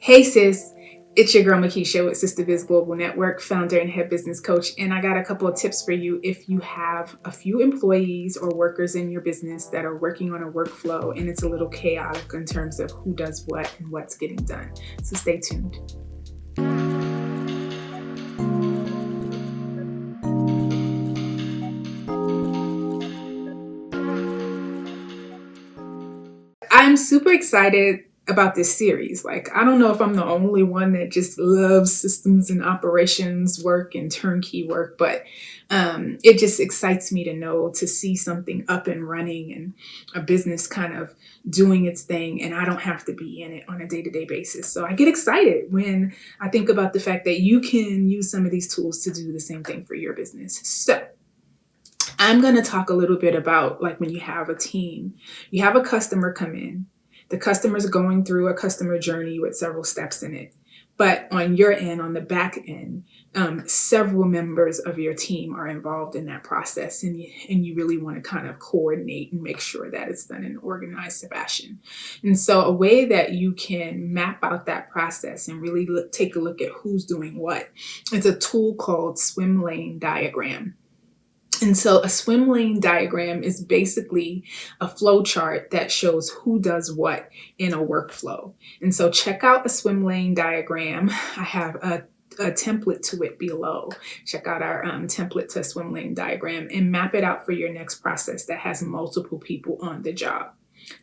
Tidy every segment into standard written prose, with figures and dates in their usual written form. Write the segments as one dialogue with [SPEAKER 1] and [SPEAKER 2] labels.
[SPEAKER 1] Hey sis, it's your girl Makisha with Sister Biz Global Network, founder and head business coach. And I got a couple of tips for you if you have a few employees or workers in your business that are working on a workflow and it's a little chaotic in terms of who does what and what's getting done. So stay tuned. I'm super excited about this series. Like, I don't know if I'm the only one that just loves systems and operations work and turnkey work, but it just excites me to know to see something up and running and a business kind of doing its thing, and I don't have to be in it on a day to day basis. So I get excited when I think about the fact that you can use some of these tools to do the same thing for your business. So I'm going to talk a little bit about like when you have a team, you have a customer come in, the customer's going through a customer journey with several steps in it. But on your end, on the back end, several members of your team are involved in that process, and you really want to kind of coordinate and make sure that it's done in an organized fashion. And so, a way that you can map out that process and really take a look at who's doing what, it's a tool called Swimlane Diagram. And so a swim lane diagram is basically a flow chart that shows who does what in a workflow. And so check out a swim lane diagram. I have a template to it below. Check out our template to swim lane diagram and map it out for your next process that has multiple people on the job.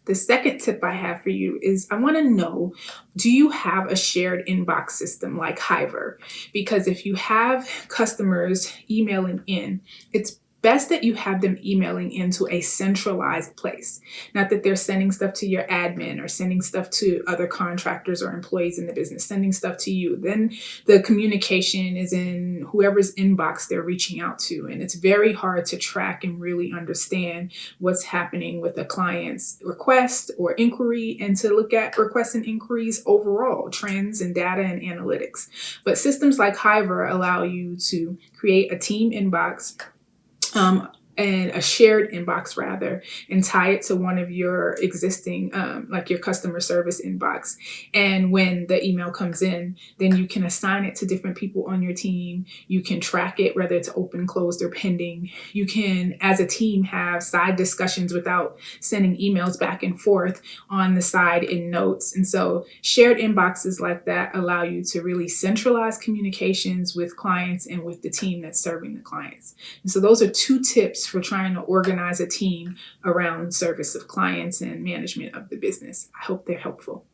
[SPEAKER 1] The second tip I have for you is I want to know, do you have a shared inbox system like Hiver? Because if you have customers emailing in, it's best that you have them emailing into a centralized place. Not that they're sending stuff to your admin or sending stuff to other contractors or employees in the business, sending stuff to you. Then the communication is in whoever's inbox they're reaching out to. And it's very hard to track and really understand what's happening with a client's request or inquiry, and to look at requests and inquiries overall, trends and data and analytics. But systems like Hiver allow you to create a team inbox, and a shared inbox rather, and tie it to one of your existing, like your customer service inbox. And when the email comes in, then you can assign it to different people on your team. You can track it, whether it's open, closed, or pending. You can, as a team, have side discussions without sending emails back and forth on the side in notes. And so shared inboxes like that allow you to really centralize communications with clients and with the team that's serving the clients. And so those are two tips for trying to organize a team around service of clients and management of the business. I hope they're helpful.